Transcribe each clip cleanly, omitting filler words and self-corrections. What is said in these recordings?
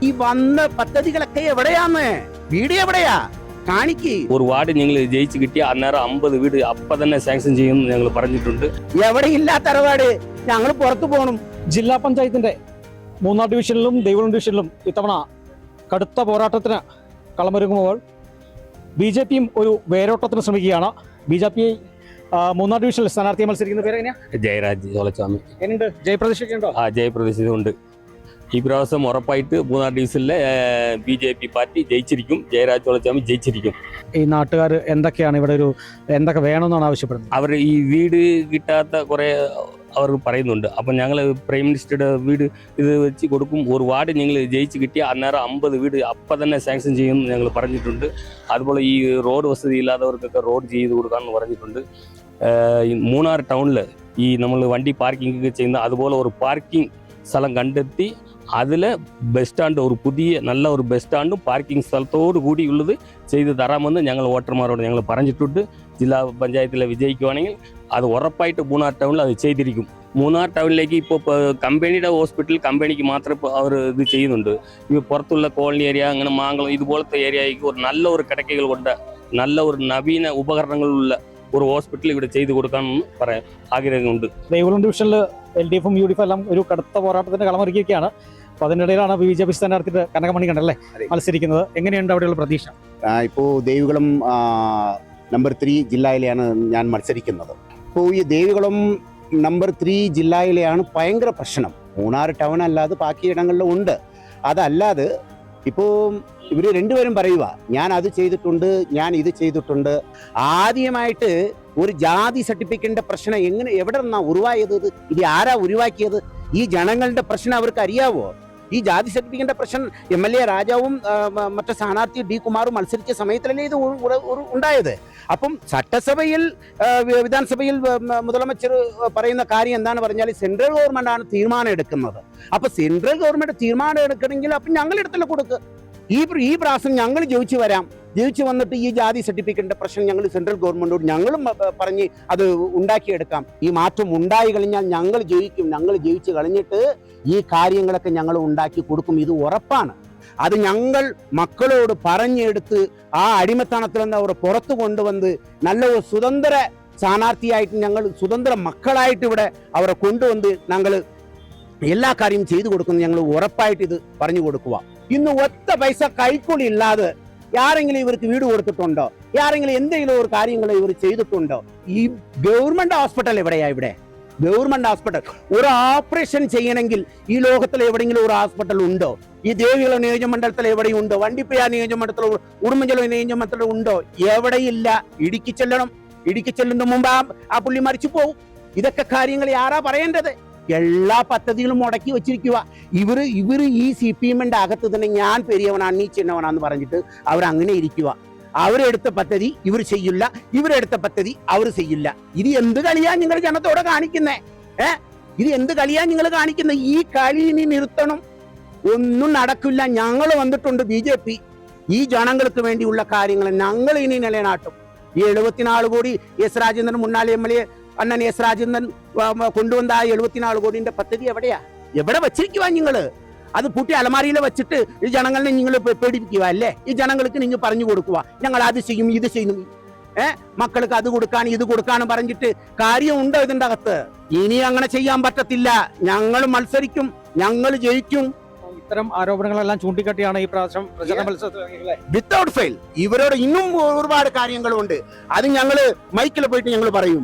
ഈ വന്ന പദ്ധതികളൊക്കെ എവിടെയാന്ന്? വീട് എവിടെയാ? കാണിക്ക്. ഒരു വാർഡ് ഞങ്ങൾ ജയിച്ചു കിട്ടിയ അന്നേരം 50 വീട് അപ്പൊ തന്നെ സാങ്ഷൻ ചെയ്യുമെന്ന് ഞങ്ങൾ പറഞ്ഞിട്ടുണ്ട്. എവിടെയില്ലാത്ത അറവാട് ഞങ്ങൾ പുറത്തു പോകണം. ജില്ലാ പഞ്ചായത്തിന്റെ 3-ാം ഡിവിഷനിലും ദേവികുളം ഡിവിഷനിലും ഇത്തവണ കടുത്ത പോരാട്ടത്തിന് കളമൊരുങ്ങുമ്പോൾ BJPയും ഒരു വേരോട്ടത്തിന് ശ്രമിക്കുകയാണ്. BJP 3-ാം ഡിവിഷനിൽ സ്ഥാനാർത്ഥിയെ മത്സരിക്കുന്ന പേര് എങ്ങനെയാ? ജയരാജ് ചോളസ്വാമി. എങ്ങനെയുണ്ട്? ജയപ്രതീക്ഷയുണ്ടോ? ജയപ്രതീക്ഷയുണ്ട്. ഈ പ്രാവശ്യം ഉറപ്പായിട്ട് 3-ാം ഡിവിഷനിലെ BJP പാർട്ടി ജയിച്ചിരിക്കും. ജയരാജ് ചോളസ്വാമി ജയിച്ചിരിക്കും. ഈ നാട്ടുകാർ എന്തൊക്കെയാണ് ഇവിടെ എന്തൊക്കെ വേണമെന്നാണ് ആവശ്യപ്പെടുന്നത്? അവർ ഈ വീട് കിട്ടാത്ത കുറെ അവർ പറയുന്നുണ്ട്. അപ്പം ഞങ്ങൾ പ്രൈം മിനിസ്റ്ററുടെ വീട് ഇത് വെച്ച് കൊടുക്കും. ഒരു വാർഡ് ഞങ്ങൾ ജയിച്ച് കിട്ടിയ അന്നേരം 50 വീട് അപ്പം തന്നെ സാങ്ഷൻ ചെയ്യുമെന്ന് ഞങ്ങൾ പറഞ്ഞിട്ടുണ്ട്. അതുപോലെ ഈ റോഡ് വസതി ഇല്ലാത്തവർക്കൊക്കെ റോഡ് ചെയ്ത് കൊടുക്കാമെന്ന് പറഞ്ഞിട്ടുണ്ട്. മൂന്നാർ ടൗണിൽ ഈ നമ്മൾ വണ്ടി പാർക്കിംഗ് ഒക്കെ ചെയ്യുന്ന അതുപോലെ ഒരു പാർക്കിംഗ് സ്ഥലം കണ്ടെത്തി അതിൽ ബസ് സ്റ്റാൻഡ് ഒരു പുതിയ നല്ല ഒരു ബസ് സ്റ്റാൻഡും പാർക്കിംഗ് സ്ഥലത്തോടു കൂടിയുള്ളത് ചെയ്ത് തരാമെന്ന് ഞങ്ങൾ വോട്ടർമാരോട് ഞങ്ങൾ പറഞ്ഞിട്ടുണ്ട്. ജില്ലാ പഞ്ചായത്തിലെ വിജയിക്കുവാണെങ്കിൽ അത് ഉറപ്പായിട്ട് മൂന്നാർ ടൗണിൽ അത് ചെയ്തിരിക്കും. മൂന്നാർ ടൗണിലേക്ക് ഇപ്പോൾ കമ്പനിയുടെ ഹോസ്പിറ്റൽ കമ്പനിക്ക് മാത്രമേ അവർ ഇത് ചെയ്യുന്നുണ്ട്. ഈ പുറത്തുള്ള കോളനി ഏരിയ അങ്ങനെ മാങ്കളം ഇതുപോലത്തെ ഏരിയയ്ക്ക് ഒരു നല്ല ഒരു കിടക്കകൾ കൊണ്ട് നല്ല ഒരു നവീന ഉപകരണങ്ങളുള്ള ഒരു ഹോസ്പിറ്റൽ ഇവിടെ ചെയ്തു കൊടുക്കാമെന്ന് പറയാൻ ആഗ്രഹമുണ്ട്. ദേവികുളം ഡിവിഷനിൽ LDFും UDF എല്ലാം ഒരു കടുത്ത പോരാട്ടത്തിന്റെ കളമൊരുക്കിയൊക്കെയാണ്. അപ്പോൾ അതിനിടയിലാണ് BJP സ്ഥാനാർത്ഥിയുടെ കനകമണി കണ്ടല്ലേ മത്സരിക്കുന്നത്. എങ്ങനെയുണ്ട് അവിടെയുള്ള പ്രതീക്ഷ? ഇപ്പോൾ ദേവികുളം നമ്പർ 3 ജില്ലയിലെയാണ് ഞാൻ മത്സരിക്കുന്നത്. ഇപ്പോൾ ഈ ദേവികുളം നമ്പർ 3 ജില്ലയിലെയാണ് ഭയങ്കര പ്രശ്നം. മൂന്നാർ ടൗൺ അല്ലാതെ ബാക്കി ഇടങ്ങളിലും ഉണ്ട്. അതല്ലാതെ ഇപ്പോൾ ഇവർ രണ്ടുപേരും പറയുക ഞാൻ അത് ചെയ്തിട്ടുണ്ട്, ഞാൻ ഇത് ചെയ്തിട്ടുണ്ട്. ആദ്യമായിട്ട് ഒരു ജാതി സർട്ടിഫിക്കറ്റിന്റെ പ്രശ്നം എവിടെ നിന്നാ ഉരുവായത്? ഇത് ആരാ ഉരുവാക്കിയത്? ഈ ജനങ്ങളുടെ പ്രശ്നം അവർക്ക് അറിയാവോ? ഈ ജാതി സർട്ടിഫിക്കറ്റിന്റെ പ്രശ്നം MLA രാജാവും മറ്റേ സ്ഥാനാർത്ഥി D കുമാറും മത്സരിച്ച സമയത്തല്ലേ ഇത് ഉണ്ടായത്. അപ്പം ചട്ടസഭയിൽ വിധാനസഭയിൽ മുതലമച്ചർ പറയുന്ന കാര്യം എന്താണെന്ന് പറഞ്ഞാൽ സെൻട്രൽ ഗവൺമെന്റ് ആണ് തീരുമാനം എടുക്കുന്നത്. അപ്പൊ സെൻട്രൽ ഗവൺമെന്റ് തീരുമാനം എടുക്കണമെങ്കിൽ അപ്പം ഞങ്ങൾ എടുത്തല്ല കൊടുക്കുക. ഈ പ്രാവശ്യം ഞങ്ങൾ ജയിച്ചു വന്നിട്ട് ഈ ജാതി സർട്ടിഫിക്കറ്റിന്റെ പ്രശ്നം ഞങ്ങൾ സെൻട്രൽ ഗവൺമെന്റോട് ഞങ്ങളും പറഞ്ഞ് അത് ഉണ്ടാക്കിയെടുക്കാം. ഈ മാറ്റം ഉണ്ടായി കഴിഞ്ഞാൽ ഞങ്ങൾ ജയിച്ചു കഴിഞ്ഞിട്ട് ഈ കാര്യങ്ങളൊക്കെ ഞങ്ങൾ ഉണ്ടാക്കി കൊടുക്കും. ഇത് ഉറപ്പാണ്. അത് ഞങ്ങൾ മക്കളോട് പറഞ്ഞെടുത്ത് ആ അടിമത്തണത്തിൽ നിന്ന് അവർ പുറത്തു കൊണ്ടുവന്ന് നല്ല ഒരു സ്വതന്ത്ര സ്ഥാനാർത്ഥിയായിട്ട് ഞങ്ങൾ സ്വതന്ത്ര മക്കളായിട്ട് ഇവിടെ അവരെ കൊണ്ടുവന്ന് ഞങ്ങൾ എല്ലാ കാര്യം ചെയ്തു കൊടുക്കുന്നത് ഞങ്ങൾ ഉറപ്പായിട്ട് ഇത് പറഞ്ഞു കൊടുക്കുക. ഇന്ന് ഒറ്റ പൈസ കൈക്കൂലി ഇല്ലാതെ ആരെങ്കിലും ഇവർക്ക് വീട് കൊടുത്തിട്ടുണ്ടോ? ആരെങ്കിലും എന്തെങ്കിലും ഒരു കാര്യങ്ങൾ ഇവർ ചെയ്തിട്ടുണ്ടോ? ഈ ഗവൺമെന്റ് ഹോസ്പിറ്റൽ എവിടെയാ? ഇവിടെ ഗവൺമെന്റ് ഹോസ്പിറ്റൽ ഒരു ഓപ്പറേഷൻ ചെയ്യണമെങ്കിൽ ഈ ലോകത്തിൽ എവിടെയെങ്കിലും ഒരു ഹോസ്പിറ്റൽ ഉണ്ടോ? ഈ ദേവികുളം നിയോജകമണ്ഡലത്തിൽ എവിടെയുണ്ടോ? വണ്ടിപ്പെരിയാർ നിയോജകമണ്ഡലത്തിൽ, ഉടുമ്പൻചോല നിയോജകമണ്ഡലത്തിൽ ഉണ്ടോ? എവിടെയില്ല. ഇടുക്കി ചെല്ലുന്ന മുമ്പ് ആ പുള്ളി മരിച്ചു പോകും. ഇതൊക്കെ കാര്യങ്ങൾ ആരാ പറയേണ്ടത്? എല്ലാ പദ്ധതികളും മുടക്കി വെച്ചിരിക്കുക. ഇവർ ഈ CPM-ന്റെ അകത്ത് തന്നെ ഞാൻ പെരിയവനാണ്, നീ ചിന്നവനാന്ന് പറഞ്ഞിട്ട് അവരങ്ങനെ ഇരിക്കുക. അവരെടുത്ത പദ്ധതി ഇവർ ചെയ്യില്ല, ഇവരെടുത്ത പദ്ധതി അവർ ചെയ്യില്ല. ഇത് എന്ത് കളിയാ നിങ്ങൾ ജനത്തോടെ കാണിക്കുന്നേ? ഇത് എന്ത് കളിയാ നിങ്ങൾ കാണിക്കുന്നത്? ഈ കളി ഇനി നിർത്തണം. ഒന്നും നടക്കില്ല. ഞങ്ങൾ വന്നിട്ടുണ്ട് BJP. ഈ ജനങ്ങൾക്ക് വേണ്ടിയുള്ള കാര്യങ്ങൾ ഞങ്ങൾ ഇനി നിലനാട്ടും. ഈ 74 കോടി S രാജേന്ദ്രൻ മുന്നാൾ MLA അണ്ണൻ S രാജേന്ദ്രൻ കൊണ്ടുവന്ന ആ 74 കോടിന്റെ പദ്ധതി എവിടെ വച്ചിരിക്കുവാ? നിങ്ങള് അത് പൂട്ടി അലമാരിയിൽ വെച്ചിട്ട് ഈ ജനങ്ങളെ നിങ്ങൾ പേടിപ്പിക്കുക അല്ലേ? ഈ ജനങ്ങൾക്ക് നിങ്ങൾ പറഞ്ഞു കൊടുക്കുക ഞങ്ങൾ അത് ചെയ്യും, ഇത് ചെയ്യും. മക്കൾക്ക് അത് കൊടുക്കാൻ ഇത് കൊടുക്കാനും പറഞ്ഞിട്ട് കാര്യമുണ്ടോ ഇതിന്റെ അകത്ത്? ഇനി അങ്ങനെ ചെയ്യാൻ പറ്റത്തില്ല. ഞങ്ങൾ മത്സരിക്കും, ഞങ്ങൾ ജയിക്കും. ഇത്തരം ആരോപണങ്ങളെല്ലാം ചൂണ്ടിക്കാട്ടിയാണ് ഈ പ്രാവശ്യം പ്രചരണ മത്സരത്തിൽ വിത്തൗട്ട് ഫെയിൽ. ഇവരോട് ഇന്നും ഒരുപാട് കാര്യങ്ങളുണ്ട്. അത് ഞങ്ങള് മൈക്കിൽ പോയിട്ട് ഞങ്ങൾ പറയും,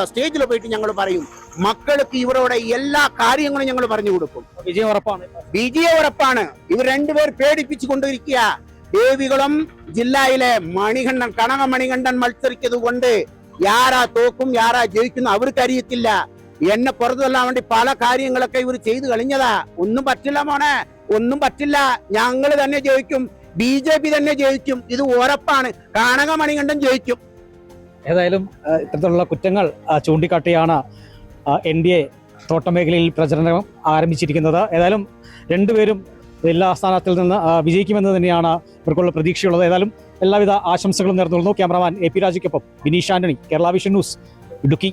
സ്റ്റേജിൽ പോയിട്ട് ഞങ്ങൾ പറയും. മക്കൾക്ക് ഇവരോട് എല്ലാ കാര്യങ്ങളും ഞങ്ങൾ പറഞ്ഞു കൊടുക്കും. വിജയം ഉറപ്പാണ്. ഇവർ രണ്ടുപേർ പേടിപ്പിച്ചു കൊണ്ടിരിക്കുക. ദേവികുളം ജില്ലയിലെ കനകമണികണ്ഠൻ മത്സരിച്ചത് കൊണ്ട് യാരാ തോക്കും യാരാ ജയിക്കുന്നു അവർക്ക് അറിയത്തില്ല. എന്നെ പുറത്തുതള്ളാൻ വേണ്ടി പല കാര്യങ്ങളൊക്കെ ഇവർ ചെയ്തു കഴിഞ്ഞതാ. ഒന്നും പറ്റില്ല മോനെ, ഒന്നും പറ്റില്ല. ഞങ്ങൾ തന്നെ ജയിക്കും, BJP തന്നെ ജയിക്കും. ഇത് ഉറപ്പാണ്. കനകമണികണ്ഠൻ ജയിക്കും. ഏതായാലും ഇത്തരത്തിലുള്ള കുറ്റങ്ങൾ ചൂണ്ടിക്കാട്ടിയാണ് NDA തോട്ടമേഖലയിൽ പ്രചരണം ആരംഭിച്ചിരിക്കുന്നത്. ഏതായാലും രണ്ടുപേരും ജില്ലാ സ്ഥാനത്തിൽ നിന്ന് വിജയിക്കുമെന്ന് തന്നെയാണ് ഇവർക്കുള്ള പ്രതീക്ഷയുള്ളത്. ഏതായാലും എല്ലാവിധ ആശംസകളും നേർന്നുകൊള്ളുന്നു. ക്യാമറമാൻ AP രാജയ്ക്കൊപ്പം ബിനീഷ് ആന്റണി, കേരള വിഷൻ ന്യൂസ്, ഇടുക്കി.